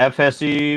FSC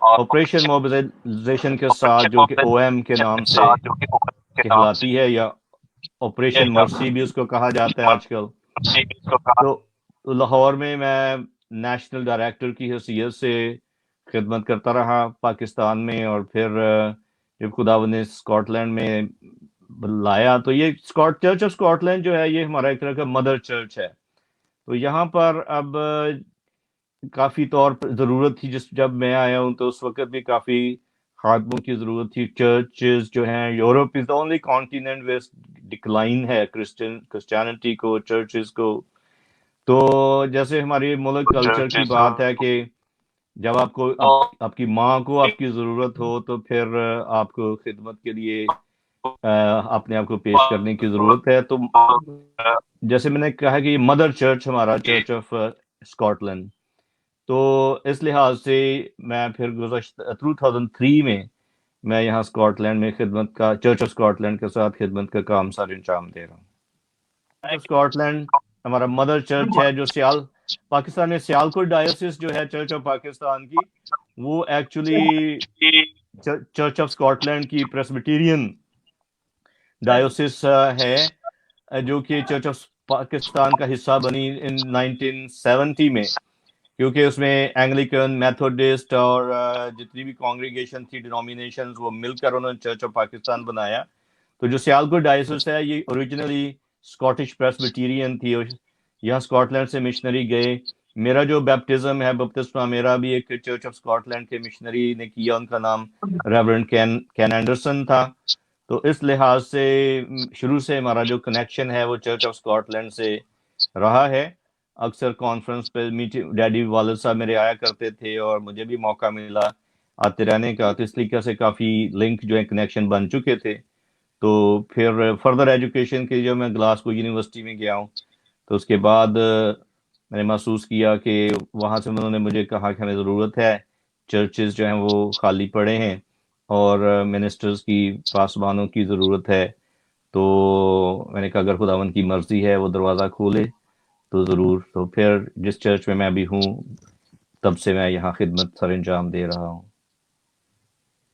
operation mobilisation کے ساتھ جو کہ او ایم کے نام سے کہلاتی ہے یا آپریشن مرسی بھی اس کو کہا جاتا ہے آج کل. تو لاہور میں نیشنل ڈائریکٹر کی حیثیت سے خدمت کرتا رہا پاکستان میں، اور پھر جب خداوند نے اسکاٹ لینڈ میں لایا تو یہ چرچ آف اسکاٹ لینڈ جو ہے یہ ہمارا ایک طرح کا مدر چرچ ہے. تو یہاں پر اب کافی طور پر ضرورت تھی، جب میں آیا ہوں تو اس وقت بھی کافی خادموں کی ضرورت تھی. چرچز جو ہیں، Europe is the only continent waste decline ہے کرسچینٹی کو، چرچز کو. تو جیسے ہماری ملک کلچر کی بات ہے کہ جب آپ کو آپ کی ماں کو آپ کی ضرورت ہو تو پھر آپ کو خدمت کے لیے اپنے آپ کو پیش کرنے کی ضرورت ہے. تو جیسے میں نے کہا کہ یہ مدر چرچ ہمارا چرچ آف اسکاٹ لینڈ. تو اس لحاظ سے میں پھر گزشتہ 2003 میں یہاں اسکاٹ لینڈ میں خدمت کا، چرچ آف اسکاٹ لینڈ کے ساتھ خدمت کا کام سر انجام دے رہا ہوں. اسکاٹ لینڈ ہمارا مدر چرچ ہے جو پاکستان میں سیالکوٹ ڈائیوسس جو ہے چرچ آف پاکستان کی، وہ actually church of Scott land کی پریسبیٹیرین ڈائیوسس ہے، جو کہ چرچ آف پاکستان کا حصہ بنی ان 1970 میں، کیونکہ اس میں اینگلیکن، میتھوڈسٹ اور جتنی بھی کانگریگیشن تھی، ڈینومینیشنز، وہ مل کر انہوں نے چرچ آف پاکستان بنایا. تو جو سیالکوٹ ڈائیوسس ہے یہ اوریجنلی اسکاٹش پریسبیٹیرین تھی، یہاں اسکاٹ لینڈ سے مشنری گئے. میرا جو بیپٹزم ہے، بپتسمہ، میرا بھی ایک چرچ آف اسکاٹ لینڈ کے مشنری نے کیا، ان کا نام ریورنڈ کین اینڈرسن تھا. تو اس لحاظ سے شروع سے ہمارا جو کنیکشن ہے وہ چرچ آف اسکاٹ لینڈ سے رہا ہے. اکثر کانفرنس پہ میٹنگ ڈیڈی والد صاحب میرے آیا کرتے تھے اور مجھے بھی موقع ملا آتے رہنے کا، تو اس طریقے سے کافی لنک جو ہے کنیکشن بن چکے تھے. تو پھر فردر ایجوکیشن کے جب میں گلاسگو یونیورسٹی میں گیا ہوں تو اس کے بعد میں نے محسوس کیا کہ وہاں سے انہوں نے مجھے کہا کہ ہمیں ضرورت ہے، چرچز جو ہیں وہ خالی پڑے ہیں اور منسٹرز کی، پاسبانوں کی ضرورت ہے. تو میں نے کہا اگر خداوند کی مرضی ہے وہ دروازہ کھولے تو ضرور. تو پھر جس چرچ میں میں ابھی ہوں تب سے میں یہاں خدمت سر انجام دے رہا ہوں،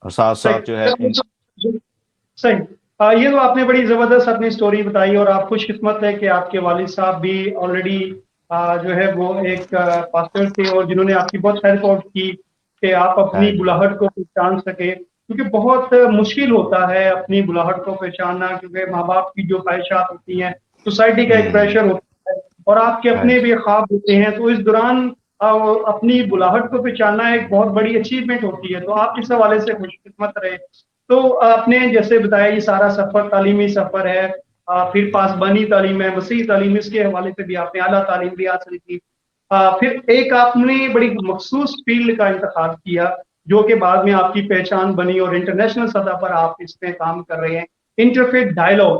اور ساتھ ساتھ جو ہے صحیح. یہ تو آپ نے بڑی زبردست اپنی سٹوری بتائی، اور آپ خوش قسمت ہے کہ آپ کے والد صاحب بھی آلریڈی جو ہے وہ ایک پاسٹر تھے، اور جنہوں نے آپ کی بہت ہیلپ آؤٹ کی کہ آپ اپنی بلاہٹ کو پہچان سکے، کیونکہ بہت مشکل ہوتا ہے اپنی بلاہٹ کو پہچاننا، کیونکہ ماں باپ کی جو خواہشات ہوتی ہیں، سوسائٹی کا ایک پریشر ہوتا ہے، اور آپ کے اپنے بھی خواب ہوتے ہیں. تو اس دوران اپنی بلاہٹ کو پہچاننا ایک بہت بڑی اچیومنٹ ہوتی ہے. تو آپ اس حوالے سے خوش قسمت رہے. تو آپ نے جیسے بتایا یہ سارا سفر تعلیمی سفر ہے، پھر پاسبانی تعلیم ہے، مسیحی تعلیم، اس کے حوالے سے بھی آپ نے اعلیٰ تعلیم بھی حاصل کی. پھر ایک آپ نے بڑی مخصوص فیلڈ کا انتخاب کیا جو کہ بعد میں آپ کی پہچان بنی، اور انٹرنیشنل سطح پر آپ اس پہ کام کر رہے ہیں، انٹرفیتھ ڈائیلاگ.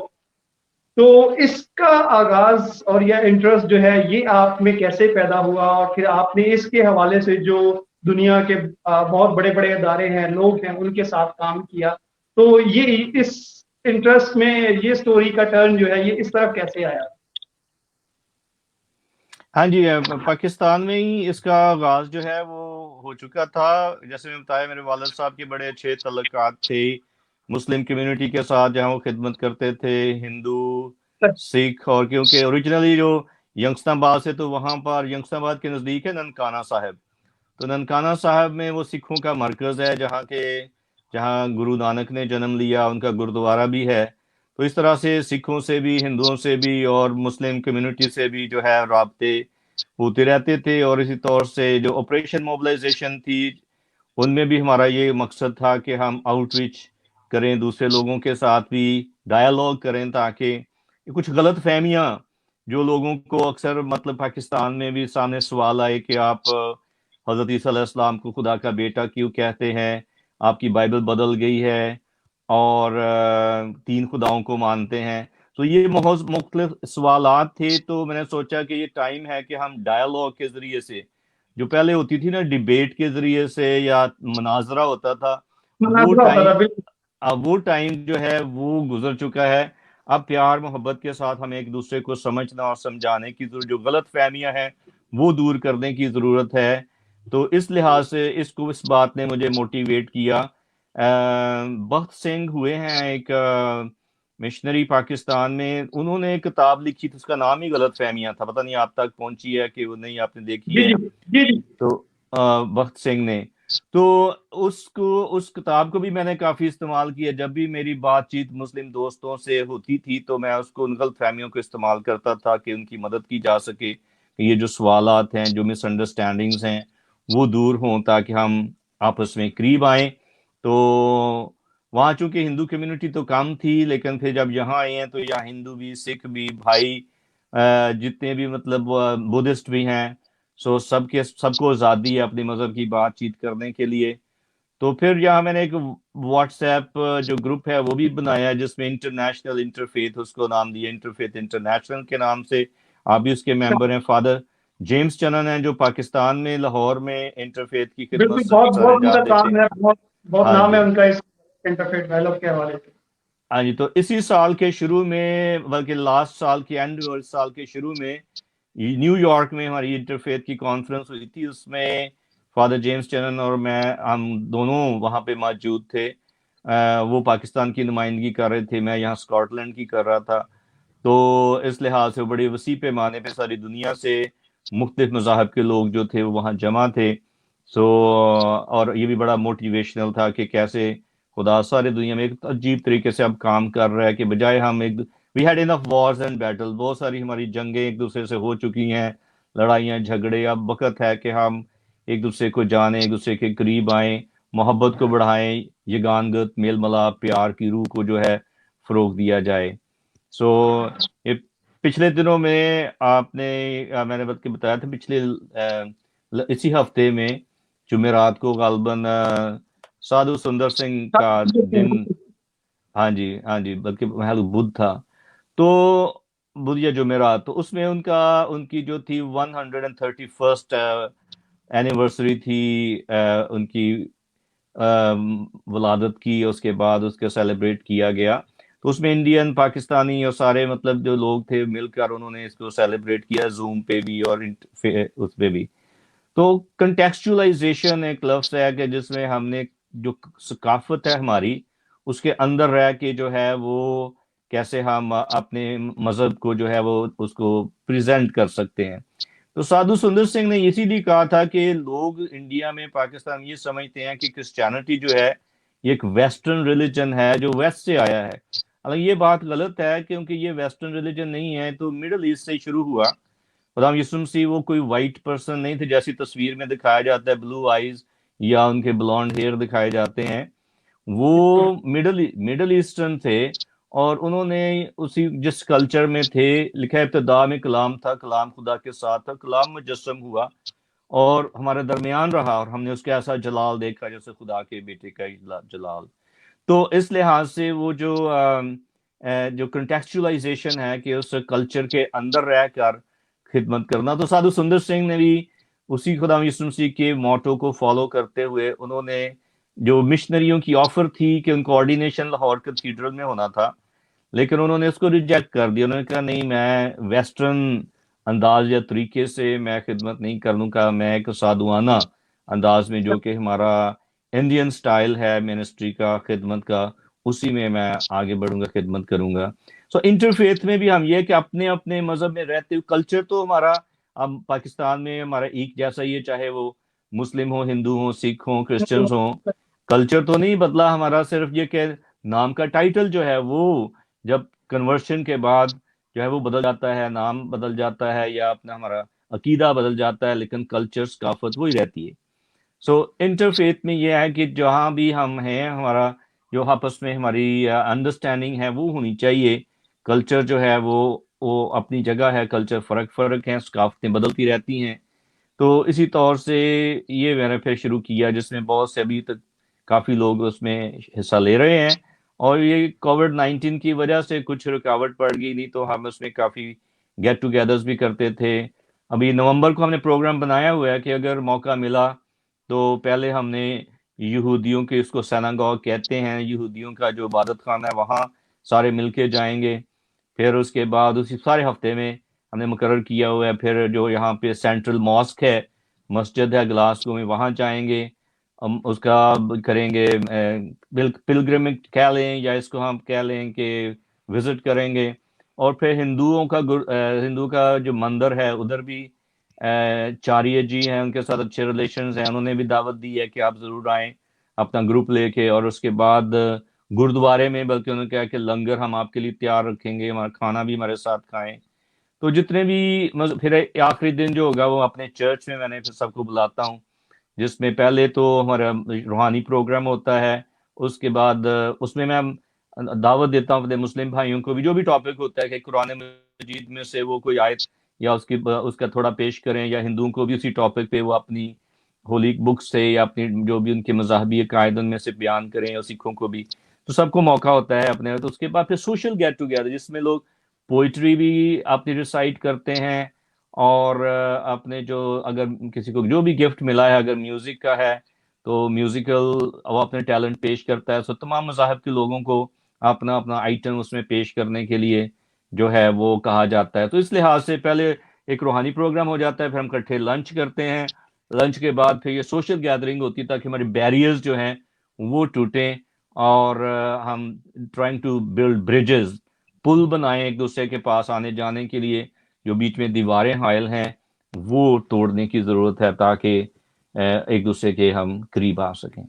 تو اس کا آغاز اور یہ انٹرسٹ جو ہے یہ آپ میں کیسے پیدا ہوا، اور پھر آپ نے اس کے حوالے سے جو دنیا کے بہت بڑے بڑے ادارے ہیں، لوگ ہیں، ان کے ساتھ کام کیا. تو یہ اس انٹرسٹ میں یہ سٹوری کا ٹرن جو ہے یہ اس طرف کیسے آیا؟ ہاں جی، پاکستان میں ہی اس کا آغاز جو ہے وہ ہو چکا تھا. جیسے میں بتایا میرے والد صاحب کے بڑے اچھے تعلقات تھے مسلم کمیونٹی کے ساتھ جہاں وہ خدمت کرتے تھے، ہندو، سکھ، اور کیونکہ اوریجنلی جو ینگسٹن آباد سے، تو وہاں پر ینگسٹن آباد کے نزدیک ہے ننکانہ صاحب. تو ننکانہ صاحب میں وہ سکھوں کا مرکز ہے جہاں گرو نانک نے جنم لیا، ان کا گردوارہ بھی ہے. تو اس طرح سے سکھوں سے بھی، ہندوؤں سے بھی اور مسلم کمیونٹی سے بھی جو ہے رابطے ہوتے رہتے تھے. اور اسی طور سے جو آپریشن موبلائزیشن تھی ان میں بھی ہمارا یہ مقصد تھا کہ ہم آؤٹ ریچ کریں، دوسرے لوگوں کے ساتھ بھی ڈائیلاگ کریں، تاکہ کچھ غلط فہمیاں جو لوگوں کو اکثر مطلب پاکستان میں بھی سامنے سوال آئے کہ آپ حضرت عیسیٰ علیہ السلام کو خدا کا بیٹا کیوں کہتے ہیں، آپ کی بائبل بدل گئی ہے اور 3 خداؤں کو مانتے ہیں. تو یہ مختلف سوالات تھے. تو میں نے سوچا کہ یہ ٹائم ہے کہ ہم ڈائیلاگ کے ذریعے سے، جو پہلے ہوتی تھی نا ڈیبیٹ کے ذریعے سے یا مناظرہ ہوتا تھا، وہ ٹائم جو ہے وہ گزر چکا ہے. اب پیار محبت کے ساتھ ہمیں ایک دوسرے کو سمجھنا اور سمجھانے کی ضرورت، جو غلط فہمیاں ہیں وہ دور کرنے کی ضرورت ہے. تو اس لحاظ سے اس بات نے مجھے موٹیویٹ کیا. بخت سنگھ ہوئے ہیں ایک مشنری پاکستان میں، انہوں نے ایک کتاب لکھی تھی، اس کا نام ہی غلط فہمیاں تھا، پتہ نہیں آپ تک پہنچی ہے کہ وہ نہیں آپ نے دیکھی جی ہے. جی جی جی. تو بخت سنگھ نے، تو اس کتاب کو بھی میں نے کافی استعمال کیا. جب بھی میری بات چیت مسلم دوستوں سے ہوتی تھی تو میں اس کو ان غلط فہمیوں کو استعمال کرتا تھا کہ ان کی مدد کی جا سکے، کہ یہ جو سوالات ہیں، جو مس انڈرسٹینڈنگز ہیں، وہ دور ہوں تاکہ ہم آپس میں قریب آئیں. تو وہاں چونکہ ہندو کمیونٹی تو کم تھی، لیکن پھر جب یہاں آئے ہیں تو یہاں ہندو بھی، سکھ بھی، بھائی جتنے بھی مطلب بدھسٹ بھی ہیں، سب کو آزادی ہے اپنے مذہب کی بات چیت کرنے کے لیے. تو پھر یہاں میں نے ایک واٹس ایپ جو گروپ ہے وہ بھی بنایا جس میں انٹرنیشنل انٹرفیتھ، اس کو نام دیا انٹرفیتھ انٹرنیشنل کے نام سے. آپ بھی اس کے ممبر ہیں. فادر جیمز چنن ہیں جو پاکستان میں لاہور میں انٹرفیتھ کی خدمت بالکل، بہت سر بہت ان کا انجام دیتے. کام ہے، بہت بہت ہاں نام ہے جی، ان کا اس انٹرفیت ڈائلاگ کے حوالے سے. ہاں جی. تو اسی سال کے شروع میں، بلکہ لاسٹ سال کے اینڈ اور اس سال کے شروع میں نیو یارک میں ہماری انٹرفیتھ کی کانفرنس ہوئی تھی. اس میں فادر جیمز چنن اور میں، ہم دونوں وہاں پہ موجود تھے. وہ پاکستان کی نمائندگی کر رہے تھے، میں یہاں اسکاٹ لینڈ کی کر رہا تھا. تو اس لحاظ سے بڑی وسیع پیمانے پہ ساری دنیا سے مختلف مذاہب کے لوگ جو تھے وہ وہاں جمع تھے. سو اور یہ بھی بڑا موٹیویشنل تھا کہ کیسے خدا ساری دنیا میں ایک عجیب طریقے سے اب کام کر رہا ہے، کہ بجائے ہم we had enough wars and battle, بہت ساری ہماری جنگیں ایک دوسرے سے ہو چکی ہیں، لڑائیاں جھگڑے. اب وقت ہے کہ ہم ایک دوسرے کو جانیں، ایک دوسرے کے قریب آئیں، محبت کو بڑھائیں، یگانگت، میل ملاپ، پیار کی روح کو جو ہے فروغ دیا جائے. سو یہ پچھلے دنوں میں آپ نے میں نے بلکہ بتایا تھا، پچھلے اسی ہفتے میں جمعرات کو غالباً سادھو سندر سنگھ کا دن. ہاں جی، ہاں جی، بلکہ محل بدھ تھا. تو بدھ یا جمعرات، تو اس میں ان کی جو تھی 131 اینیورسری تھی ان کی ولادت کی. اس کے بعد اس کو سیلیبریٹ کیا گیا. تو اس میں انڈین، پاکستانی اور سارے مطلب جو لوگ تھے مل کر انہوں نے اس کو سیلیبریٹ کیا، زوم پہ بھی اور اس پہ بھی. تو کنٹیکسچولائزیشن ایک لفظ ہے کہ جس میں ہم نے جو ثقافت ہے ہماری، اس کے اندر رہ کے جو ہے وہ کیسے ہم اپنے مذہب کو جو ہے وہ اس کو پریزنٹ کر سکتے ہیں. تو سادھو سندر سنگھ نے اسی لیے کہا تھا کہ لوگ انڈیا میں، پاکستان میں یہ سمجھتے ہیں کہ کرسچینٹی جو ہے یہ ایک ویسٹرن ریلیجن ہے جو ویسٹ سے آیا ہے. حالانکہ یہ بات غلط ہے، کیونکہ یہ ویسٹرن ریلیجن نہیں ہے، تو مڈل ایسٹ سے شروع ہوا. خدا یسوع مسیح وہ کوئی وائٹ پرسن نہیں تھے جیسی تصویر میں دکھایا جاتا ہے، بلو آئیز یا ان کے بلونڈ ہیئر دکھائے جاتے ہیں. وہ مڈل ایسٹرن تھے، اور انہوں نے اسی جس کلچر میں تھے، لکھا ہے ابتدا میں کلام تھا، کلام خدا کے ساتھ تھا، کلام مجسم ہوا اور ہمارے درمیان رہا، اور ہم نے اس کا ایسا جلال دیکھا جیسے خدا کے بیٹے کا جلال. تو اس لحاظ سے وہ جو کنٹیکسچولائزیشن ہے کہ اس کلچر کے اندر رہ کر خدمت کرنا، تو سادھو سندر سنگھ نے بھی اسی خدا یسوع مسیح کے موٹو کو فالو کرتے ہوئے انہوں نے جو مشنریوں کی آفر تھی کہ ان کو آرڈینیشن لاہور کیتھیڈرل میں ہونا تھا، لیکن انہوں نے اس کو ریجیکٹ کر دیا. انہوں نے کہا نہیں، میں ویسٹرن انداز یا طریقے سے میں خدمت نہیں کروں گا، میں ایک سادھوانہ انداز میں جو کہ ہمارا انڈین سٹائل ہے منسٹری کا، خدمت کا، اسی میں آگے بڑھوں گا، خدمت کروں گا. سو انٹرفیتھ میں بھی ہم یہ کہ اپنے اپنے مذہب میں رہتے ہوئے کلچر تو ہمارا اب پاکستان میں ہمارا ایک جیسا ہی ہے، چاہے وہ مسلم ہوں، ہندو ہوں، سکھ ہوں، کرسچنز ہوں. کلچر تو نہیں بدلا ہمارا، صرف یہ کہ نام کا ٹائٹل جو ہے وہ جب کنورشن کے بعد جو ہے وہ بدل جاتا ہے، نام بدل جاتا ہے یا اپنا ہمارا عقیدہ بدل جاتا ہے، لیکن کلچر ثقافت وہی رہتی ہے. سو انٹرفیتھ میں یہ ہے کہ جہاں بھی ہم ہیں، ہمارا جو آپس میں ہماری انڈرسٹینڈنگ ہے وہ ہونی چاہیے. کلچر جو ہے وہ اپنی جگہ ہے، کلچر فرق ہیں، ثقافتیں بدلتی رہتی ہیں. تو اسی طور سے یہ میں نے پھر شروع کیا، جس میں بہت سے ابھی تک کافی لوگ اس میں حصہ لے رہے ہیں. اور یہ کووڈ-19 کی وجہ سے کچھ رکاوٹ پڑ گئی، نہیں تو ہم اس میں کافی گیٹ ٹوگیدرز بھی کرتے تھے. ابھی نومبر کو ہم نے پروگرام بنایا ہوا ہے کہ اگر موقع ملا تو پہلے ہم نے یہودیوں کے، اس کو سیناگوگ کہتے ہیں، یہودیوں کا جو عبادت خانہ ہے وہاں سارے مل کے جائیں گے. پھر اس کے بعد اسی سارے ہفتے میں ہم نے مقرر کیا ہوا ہے پھر جو یہاں پہ سینٹرل ماسک ہے مسجد ہے گلاسگو میں، وہاں جائیں گے، ہم اس کا کریں گے پلگرمیج کہہ لیں یا اس کو ہم کہہ لیں کہ وزٹ کریں گے. اور پھر ہندو کا جو مندر ہے ادھر بھی چاریہ جی ہیں، ان کے ساتھ اچھے ریلیشنز ہیں، انہوں نے بھی دعوت دی ہے کہ آپ ضرور آئیں اپنا گروپ لے کے. اور اس کے بعد گردوارے میں بلکہ انہوں نے کہا کہ لنگر ہم آپ کے لیے تیار رکھیں گے، ہمارا کھانا بھی ہمارے ساتھ کھائیں. تو جتنے بھی پھر آخری دن جو ہوگا وہ اپنے چرچ میں پھر سب کو بلاتا ہوں، جس میں پہلے تو ہمارا روحانی پروگرام ہوتا ہے، اس کے بعد اس میں دعوت دیتا ہوں اپنے مسلم بھائیوں کو بھی، جو بھی ٹاپک ہوتا ہے کہ قرآن مجید میں سے وہ کوئی آیت یا اس کا تھوڑا پیش کریں، یا ہندوؤں کو بھی اسی ٹاپک پہ وہ اپنی ہولی بک سے یا اپنی جو بھی ان کے مذہبی عقائد ان میں سے بیان کریں، اور سکھوں کو بھی. تو سب کو موقع ہوتا ہے اپنے. تو اس کے بعد پھر سوشل گیٹ ٹوگیدر جس میں لوگ پوئٹری بھی اپنی ریسائٹ کرتے ہیں، اور اپنے جو اگر کسی کو جو بھی گفٹ ملا ہے، اگر میوزک کا ہے تو میوزیکل وہ اپنے ٹیلنٹ پیش کرتا ہے. سو تمام مذاہب کے لوگوں کو اپنا اپنا آئٹم اس میں پیش کرنے کے لیے جو ہے وہ کہا جاتا ہے. تو اس لحاظ سے پہلے ایک روحانی پروگرام ہو جاتا ہے، پھر ہم اکٹھے لنچ کرتے ہیں، لنچ کے بعد پھر یہ سوشل گیدرنگ ہوتی ہے تاکہ ہمارے بیریئرز جو ہیں وہ ٹوٹیں، اور ہم ٹرائنگ ٹو بلڈ بریجز، پل بنائیں ایک دوسرے کے پاس آنے جانے کے لیے. جو بیچ میں دیواریں حائل ہیں وہ توڑنے کی ضرورت ہے تاکہ ایک دوسرے کے ہم قریب آ سکیں.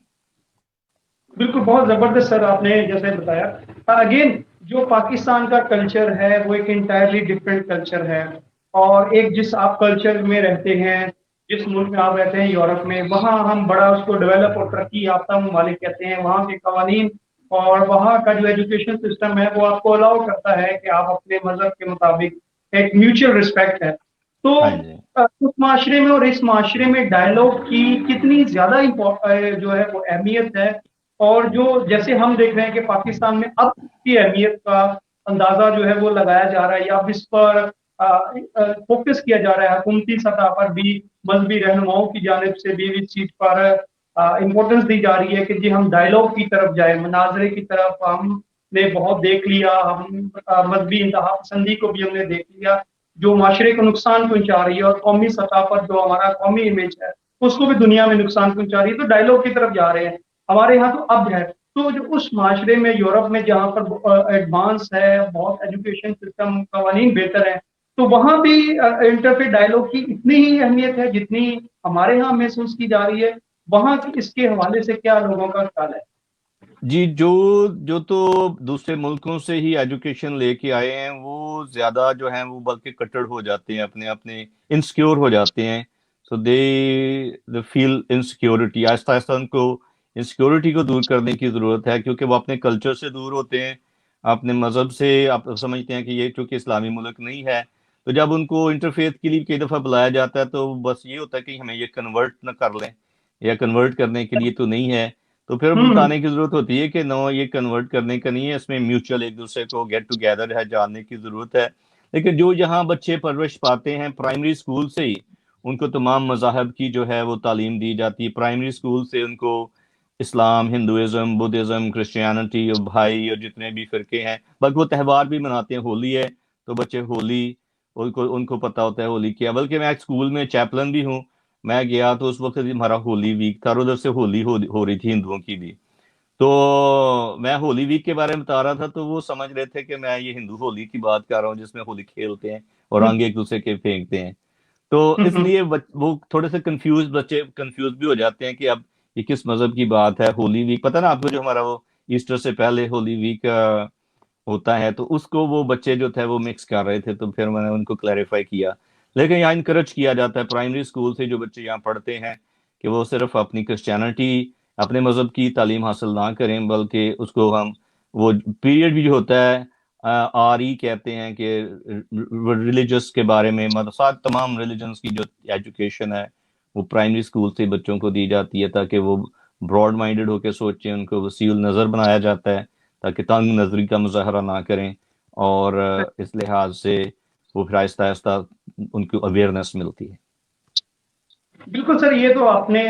بالکل، بہت زبردست سر آپ نے جیسے بتایا. اگین جو پاکستان کا کلچر ہے وہ ایک انٹائرلی ڈفرینٹ کلچر ہے، اور ایک جس آپ کلچر میں رہتے ہیں، جس ملک میں آپ رہتے ہیں یورپ میں، وہاں ہم بڑا اس کو ڈیولپ اور ترقی یافتہ ممالک کہتے ہیں. وہاں کے قوانین اور وہاں کا جو ایجوکیشن سسٹم ہے وہ آپ کو الاؤ کرتا ہے کہ آپ اپنے مذہب کے مطابق ایک میوچل رسپیکٹ ہے. تو ہاں جی. اس معاشرے میں اور اس معاشرے میں ڈائلاگ کی کتنی زیادہ جو ہے وہ اہمیت ہے، اور جو جیسے ہم دیکھ رہے ہیں کہ پاکستان میں اب کی اہمیت کا اندازہ جو ہے وہ لگایا جا رہا ہے، یا اب اس پر فوکس کیا جا رہا ہے حکومتی سطح پر بھی، مذہبی رہنماؤں کی جانب سے بھی اس چیز پر امپورٹنس دی جا رہی ہے کہ جی ہم ڈائلاگ کی طرف جائیں، مناظرے کی طرف. ہم نے بہت دیکھ لیا، ہم مذہبی انتہا پسندی کو بھی ہم نے دیکھ لیا جو معاشرے کو نقصان پہنچا رہی ہے، اور قومی سطح پر جو ہمارا قومی امیج ہے اس کو بھی دنیا میں نقصان پہنچا رہی ہے. تو ڈائلاگ کی طرف جا رہے ہیں. ہمارے یہاں تو اب ہے، تو جو اس معاشرے میں یورپ میں جہاں پر ایڈوانس ہے، بہت ایجوکیشن سسٹم، قوانین بہتر ہیں، تو وہاں بھی انٹرفیت ڈائلاگ کی اتنی ہی اہمیت ہے جتنی ہمارے ہاں محسوس کی جا رہی ہے. وہاں اس کے حوالے سے کیا لوگوں کا خیال ہے؟ جی، جو تو دوسرے ملکوں سے ہی ایجوکیشن لے کے آئے ہیں وہ زیادہ جو ہیں وہ بلکہ کٹڑ ہو جاتے ہیں، اپنے انسیکیور ہو جاتے ہیں. سو دے فیل انسیکیورٹی. آہستہ آہستہ ان کو انسیکیورٹی کو دور کرنے کی ضرورت ہے، کیونکہ وہ اپنے کلچر سے دور ہوتے ہیں، اپنے مذہب سے. آپ سمجھتے ہیں کہ یہ چونکہ اسلامی ملک نہیں ہے، تو جب ان کو انٹرفیتھ کے لیے کئی دفعہ بلایا جاتا ہے تو بس یہ ہوتا ہے کہ ہمیں یہ کنورٹ نہ کر لیں، یا کنورٹ کرنے کے لیے تو نہیں ہے. تو پھر ہوں بتانے کی ضرورت ہوتی ہے کہ نو، یہ کنورٹ کرنے کا نہیں ہے، اس میں میوچل ایک دوسرے کو گیٹ ٹوگیدر ہے، جاننے کی ضرورت ہے. لیکن جو یہاں بچے پرورش پاتے ہیں پرائمری اسکول سے ہی ان کو تمام مذاہب کی جو ہے وہ تعلیم دی جاتی ہے. پرائمری اسکول سے ان کو اسلام، ہندوازم، بدھزم، کرسچینٹی اور بھائی اور جتنے بھی فرقے ہیں، بلکہ وہ تہوار بھی مناتے ہیں. ہولی ہے تو بچے ہولی ان کو پتہ ہوتا ہے ہولی کیا. بلکہ میں ایک اسکول میں چیپلن بھی ہوں، میں گیا تو اس وقت ہمارا ہولی ویک تھا، اور ادھر سے ہولی ہو رہی تھی ہندوؤں کی بھی. تو میں ہولی ویک کے بارے میں بتا رہا تھا تو وہ سمجھ رہے تھے کہ میں یہ ہندو ہولی کی بات کر رہا ہوں جس میں ہولی کھیلتے ہیں اور رنگ ایک دوسرے کے پھینکتے ہیں. تو اس لیے وہ تھوڑے سے بچے کنفیوز بھی ہو جاتے ہیں کہ اب یہ کس مذہب کی بات ہے. ہولی ویک پتہ نا آپ کو، جو ہمارا وہ ایسٹر سے پہلے ہولی ویک ہوتا ہے، تو اس کو وہ بچے جو تھے وہ مکس کر رہے تھے. تو پھر میں نے ان کو کلیریفائی کیا. لیکن یہاں انکریج کیا جاتا ہے پرائمری اسکول سے جو بچے یہاں پڑھتے ہیں کہ وہ صرف اپنی کرسچینٹی، اپنے مذہب کی تعلیم حاصل نہ کریں، بلکہ اس کو ہم وہ پیریڈ بھی جو ہوتا ہے آر ای کہتے ہیں کہ ریلیجس کے بارے میں، مطلب تمام ریلیجنس کی جو ایجوکیشن ہے وہ پرائمری اسکول سے بچوں کو دی جاتی ہے تاکہ وہ براڈ مائنڈڈ ہو کے سوچیں، ان کو وسیع النظر بنایا جاتا ہے تاکہ تنگ نظری کا مظاہرہ نہ کریں. اور اس لحاظ سے وہ پھر آہستہ آہستہ ان کو اویئرنیس ملتی ہے. بالکل سر، یہ تو آپ نے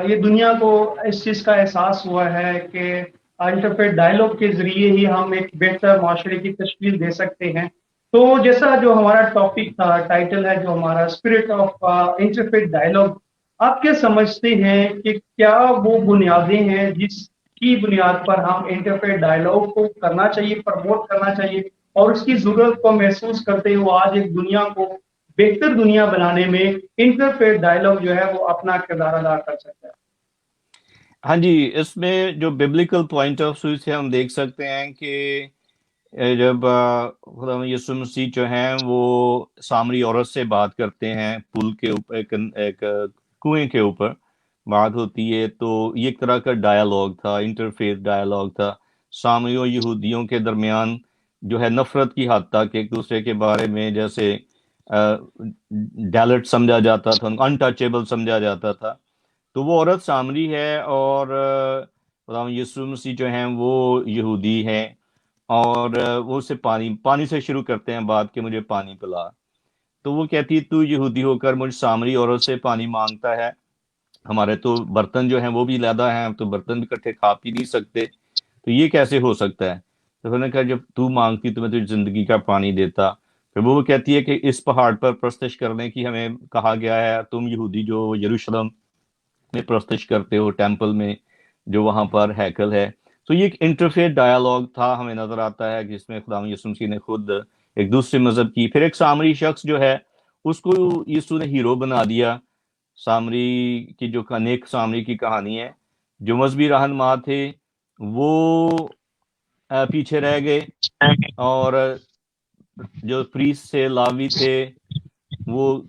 یہ دنیا کو اس چیز کا احساس ہوا ہے کہ انٹرفیت ڈائلاگ کے ذریعے ہی ہم ایک بہتر معاشرے کی تشکیل دے سکتے ہیں. تو جیسا جو ہمارا ٹاپک تھا، ٹائٹل ہے جو ہمارا اسپرٹ آف انٹرفیت ڈائلاگ، آپ کیا سمجھتے ہیں کہ کیا وہ بنیادیں ہیں جس کی بنیاد پر ہم انٹرفیت ڈائلاگ کو کرنا چاہیے، پروموٹ کرنا چاہیے، اور اس کی ضرورت کو محسوس کرتے ہوئے آج ایک دنیا کو بہتر دنیا بنانے میں انٹرفیت ڈائلاگ جو ہے وہ اپنا کردار ادا کر سکتا ہے؟ ہاں جی، اس میں جو ببلیکل پوائنٹ آف ویو سے ہم دیکھ سکتے ہیں کہ جب خدا یسوع مسیح جو ہیں وہ سامری عورت سے بات کرتے ہیں پل کے اوپر، ایک کنویں کے اوپر بات ہوتی ہے، تو یہ ایک طرح کا ڈائلاگ تھا، انٹرفیس ڈائلاگ تھا سامریوں یہودیوں کے درمیان، جو ہے نفرت کی حد تک ایک دوسرے کے بارے میں جیسے ڈیلٹ سمجھا جاتا تھا، انٹچیبل سمجھا جاتا تھا. تو وہ عورت سامری ہے اور خدا یسوع مسیح جو ہیں وہ یہودی ہیں، اور وہ اسے پانی سے شروع کرتے ہیں بات کہ مجھے پانی پلا. تو وہ کہتی ہے تو یہودی ہو کر مجھ سامری عورت سے پانی مانگتا ہے، ہمارے تو برتن جو ہیں وہ بھی علیحدہ ہیں، ہم تو برتن بھی اکٹھے کھا پی نہیں سکتے، تو یہ کیسے ہو سکتا ہے؟ تو انہوں نے کہا جب تو مانگتی تو میں تجھے زندگی کا پانی دیتا. پھر وہ کہتی ہے کہ اس پہاڑ پر پرستش کرنے کی ہمیں کہا گیا ہے، تم یہودی جو یروشلم میں پرستش کرتے ہو ٹیمپل میں جو وہاں پر ہیکل ہے. تو یہ ایک انٹرفیت ڈائلاگ تھا، ہمیں نظر آتا ہے جس میں خدا یسوع مسیح نے خود ایک دوسرے مذہب کی. پھر ایک سامری شخص جو ہے اس کو یسوع نے ہیرو بنا دیا. سامری کی جو نیک سامری کی کہانی ہے، جو مذہبی رہنما تھے وہ پیچھے رہ گئے، اور جو پریسٹ تھے، لاوی تھے، وہ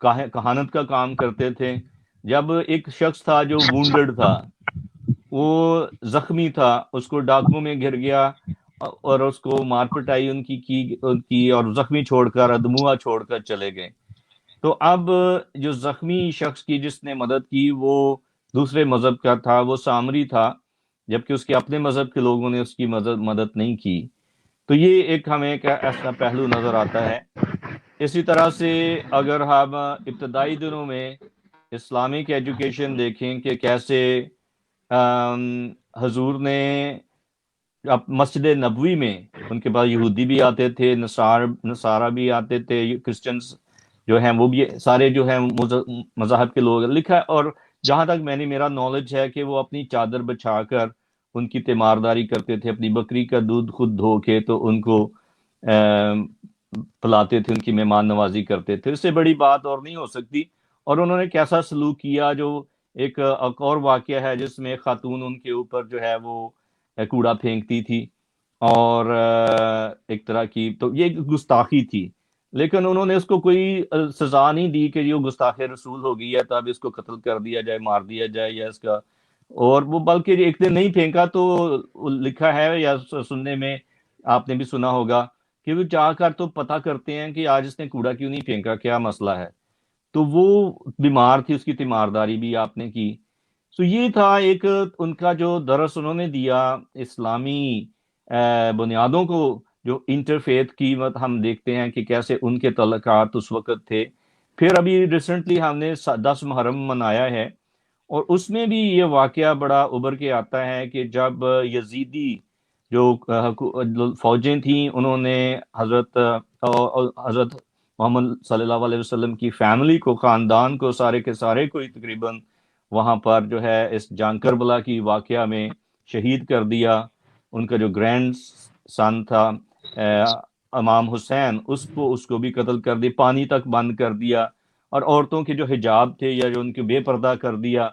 کہانت کا کام کرتے تھے. جب ایک شخص تھا جو وونڈڈ تھا، وہ زخمی تھا، اس کو ڈاکوؤں میں گر گیا اور اس کو مار پٹائی ان کی اور زخمی چھوڑ کر ادموا چھوڑ کر چلے گئے. تو اب جو زخمی شخص کی جس نے مدد کی وہ دوسرے مذہب کا تھا، وہ سامری تھا، جبکہ اس کے اپنے مذہب کے لوگوں نے اس کی مدد نہیں کی. تو یہ ایک ہمیں ایک ایسا پہلو نظر آتا ہے. اسی طرح سے اگر ہم ابتدائی دنوں میں اسلامک ایجوکیشن دیکھیں کہ کیسے حضور نے مسجد نبوی میں، ان کے پاس یہودی بھی آتے تھے، نصارہ بھی آتے تھے، کرسچنز جو ہیں وہ بھی سارے جو ہیں مذاہب کے لوگ لکھا ہے. اور جہاں تک میرا نالج ہے کہ وہ اپنی چادر بچھا کر ان کی تیمارداری کرتے تھے، اپنی بکری کا دودھ خود دھو کے تو ان کو پلاتے تھے، ان کی مہمان نوازی کرتے تھے. اس سے بڑی بات اور نہیں ہو سکتی. اور انہوں نے کیسا سلوک کیا، جو ایک اور واقعہ ہے جس میں خاتون ان کے اوپر جو ہے وہ کوڑا پھینکتی تھی، اور ایک طرح کی تو یہ گستاخی تھی. لیکن انہوں نے اس کو کوئی سزا نہیں دی کہ یہ گستاخ رسول ہو گئی ہے تو اب اس کو قتل کر دیا جائے، مار دیا جائے یا اس کا، اور وہ بلکہ ایک دن نہیں پھینکا تو لکھا ہے یا سننے میں آپ نے بھی سنا ہوگا کہ وہ جا کر تو پتہ کرتے ہیں کہ آج اس نے کوڑا کیوں نہیں پھینکا، کیا مسئلہ ہے. تو وہ بیمار تھی، اس کی تیمارداری بھی آپ نے کی. تو یہ تھا ایک ان کا جو درس انہوں نے دیا اسلامی بنیادوں کو، جو انٹرفیتھ کی ہم دیکھتے ہیں کہ کیسے ان کے تعلقات اس وقت تھے. پھر ابھی ریسنٹلی ہم نے 10 محرم منایا ہے، اور اس میں بھی یہ واقعہ بڑا ابھر کے آتا ہے کہ جب یزیدی جو فوجیں تھیں انہوں نے حضرت محمد صلی اللہ علیہ وسلم کی فیملی کو، خاندان کو، سارے کے سارے کو تقریباً وہاں پر جو ہے اس جان کربلا کی واقعہ میں شہید کر دیا. ان کا جو گرینڈ سن تھا امام حسین، اس کو بھی قتل کر دیا، پانی تک بند کر دیا، اور عورتوں کے جو حجاب تھے یا جو ان کے بے پردہ کر دیا.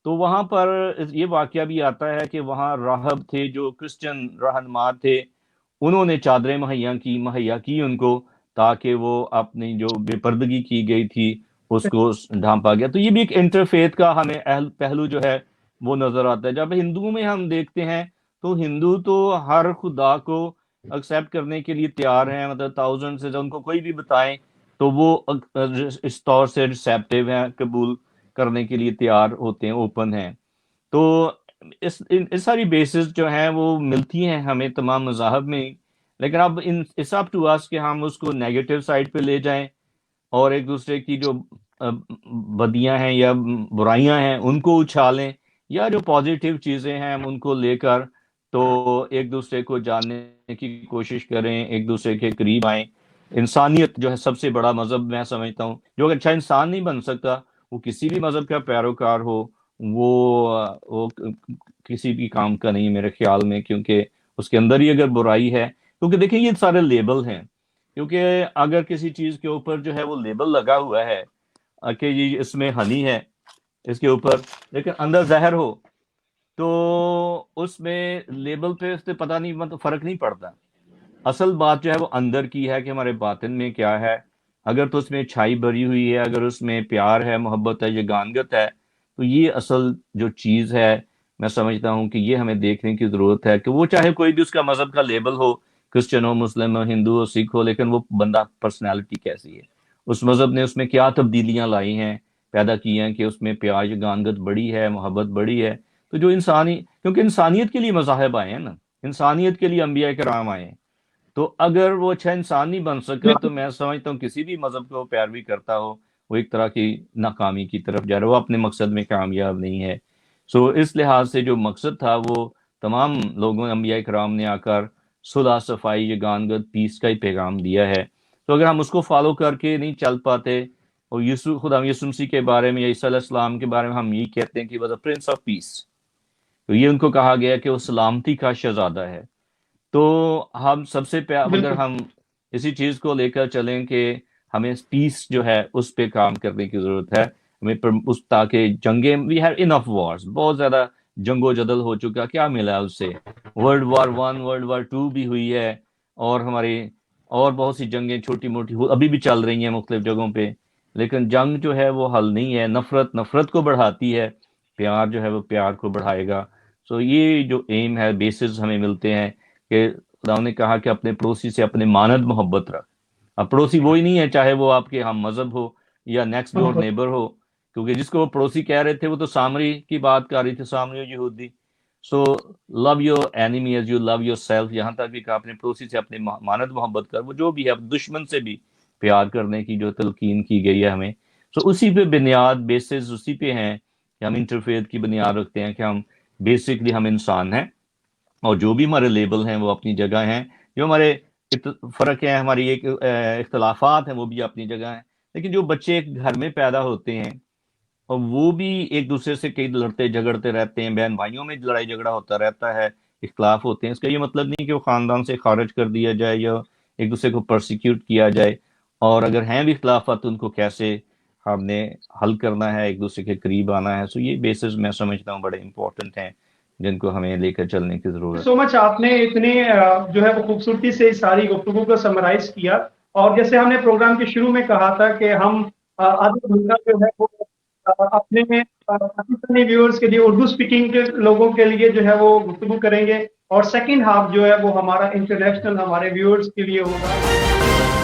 تو وہاں پر یہ واقعہ بھی آتا ہے کہ وہاں راہب تھے جو کرسچن رہنما تھے، انہوں نے چادریں مہیا کی ان کو، تاکہ وہ اپنی جو بے پردگی کی گئی تھی اس کو ڈھانپا گیا. تو یہ بھی ایک انٹرفیتھ کا ہمیں پہلو جو ہے وہ نظر آتا ہے. جب ہندوؤں میں ہم دیکھتے ہیں تو ہندو تو ہر خدا کو ایکسیپٹ کرنے کے لیے تیار ہیں، مطلب تھاؤزنڈ سے ان کو کوئی بھی بتائیں تو وہ اس طور سے ریسیپٹیو ہیں، قبول کرنے کے لیے تیار ہوتے ہیں، اوپن ہیں. تو اس ساری بیسز جو ہیں وہ ملتی ہیں ہمیں تمام مذاہب میں. لیکن اب اٹس اپ ٹو اس کہ ہم اس کو نیگیٹو سائڈ پہ لے جائیں اور ایک دوسرے کی جو بدیاں ہیں یا برائیاں ہیں ان کو اچھالیں، یا جو پازیٹیو چیزیں ہیں ہم ان کو لے کر تو ایک دوسرے کو جاننے کی کوشش کریں، ایک دوسرے کے قریب آئیں. انسانیت جو ہے سب سے بڑا مذہب میں سمجھتا ہوں. جو اچھا انسان نہیں بن سکتا وہ کسی بھی مذہب کا پیروکار ہو وہ کسی بھی کام کا نہیں میرے خیال میں، کیونکہ اس کے اندر ہی اگر برائی ہے، کیونکہ دیکھیں یہ سارے لیبل ہیں، کیونکہ اگر کسی چیز کے اوپر جو ہے وہ لیبل لگا ہوا ہے کہ یہ اس میں ہنی ہے اس کے اوپر، لیکن اندر زہر ہو، تو اس میں لیبل پہ اس سے پتہ نہیں، مطلب فرق نہیں پڑتا۔ اصل بات جو ہے وہ اندر کی ہے کہ ہمارے باطن میں کیا ہے۔ اگر تو اس میں اچھائی بھری ہوئی ہے، اگر اس میں پیار ہے، محبت ہے، یگانگت ہے، تو یہ اصل جو چیز ہے میں سمجھتا ہوں کہ یہ ہمیں دیکھنے کی ضرورت ہے کہ وہ چاہے کوئی بھی اس کا مذہب کا لیبل ہو، کرسچن ہو، مسلم ہو، ہندو ہو، سکھ ہو، لیکن وہ بندہ پرسنالٹی کیسی ہے، اس مذہب نے اس میں کیا تبدیلیاں لائی ہیں، پیدا کی ہیں کہ اس میں پیار، یگانگت بڑی ہے، محبت بڑی ہے۔ تو جو کیونکہ انسانیت کے لیے مذاہب آئے ہیں نا، انسانیت کے لیے انبیاء کرام آئے ہیں، تو اگر وہ اچھا انسان نہیں بن سکا تو میں سمجھتا ہوں کسی بھی مذہب کو پیروی کرتا ہو وہ ایک طرح کی ناکامی کی طرف جا رہا ہے، وہ اپنے مقصد میں کامیاب نہیں ہے۔ اس لحاظ سے جو مقصد تھا وہ تمام لوگوں انبیاء کرام نے آ کر صلح، صفائی، یگانگت، پیس کا ہی پیغام دیا ہے۔ تو اگر ہم اس کو فالو کر کے نہیں چل پاتے، اور خدا یسوع مسیح کے بارے میں یا عیسیٰ علیہ السلام کے بارے میں ہم یہ کہتے ہیں کہ وہ پرنس آف پیس، تو یہ ان کو کہا گیا کہ وہ سلامتی کا شہزادہ ہے۔ تو ہم سب سے اگر ہم اسی چیز کو لے کر چلیں کہ ہمیں پیس جو ہے اس پہ کام کرنے کی ضرورت ہے، ہمیں تاکہ جنگیں، وی ہیو انف وارز، بہت زیادہ جنگ و جدل ہو چکا، کیا ملا اس سے؟ ورلڈ وار 1، ورلڈ وار 2 بھی ہوئی ہے، اور ہماری اور بہت سی جنگیں چھوٹی موٹی ابھی بھی چل رہی ہیں مختلف جگہوں پہ، لیکن جنگ جو ہے وہ حل نہیں ہے۔ نفرت کو بڑھاتی ہے، پیار جو ہے وہ پیار کو بڑھائے گا۔ یہ جو ایم ہے، بیسز ہمیں ملتے ہیں کہ خدا نے کہا کہ اپنے پڑوسی سے اپنے مانند محبت رکھ۔ اب پڑوسی وہی نہیں ہے چاہے وہ آپ کے ہم مذہب ہو یا نیکسٹ ڈور نیبر ہو، کیونکہ جس کو وہ پڑوسی کہہ رہے تھے وہ تو سامری کی بات کر رہی تھی، سامری یہودی۔ So love your enemy as you love yourself, یہاں تک بھی کہا اپنے پڑوسی سے اپنے مانند محبت کر، وہ جو بھی ہے، دشمن سے بھی پیار کرنے کی جو تلقین کی گئی ہے ہمیں۔ اسی پہ بنیاد، بیسز اسی پہ ہیں کہ ہم انٹرفیتھ کی بنیاد رکھتے ہیں کہ ہم بیسکلی ہم انسان ہیں، اور جو بھی ہمارے لیبل ہیں وہ اپنی جگہ ہیں، جو ہمارے فرق ہیں، ہماری ایک اختلافات ہیں وہ بھی اپنی جگہ ہیں، لیکن جو بچے ایک گھر میں پیدا ہوتے ہیں اور وہ بھی ایک دوسرے سے کئی لڑتے جھگڑتے رہتے ہیں، بہن بھائیوں میں لڑائی جھگڑا ہوتا رہتا ہے، اختلاف ہوتے ہیں، اس کا یہ مطلب نہیں کہ وہ خاندان سے خارج کر دیا جائے یا ایک دوسرے کو پرسیکیوٹ کیا جائے، اور اگر ہیں بھی اختلافات ان کو کیسے ہم نے حل کرنا ہے، ایک دوسرے کے قریب آنا ہے۔ یہ بیسز میں سمجھتا ہوں بڑے امپورٹنٹ ہیں جن کو ہمیں لے کر چلنے کی ضرورت ہے۔ سو مچ، آپ نے اتنے جو ہے وہ خوبصورتی سے ساری گفتگو کو سمرائز کیا، اور جیسے ہم نے پروگرام کے شروع میں کہا تھا کہ ہم آدھا گھنٹہ جو ہے وہ اپنے پاکستانی ویورز کے لیے، اردو اسپیکنگ کے لوگوں کے لیے جو ہے وہ گفتگو کریں گے، اور سیکنڈ ہاف جو ہے وہ ہمارا انٹرنیشنل ہمارے ویورز کے لیے ہوگا۔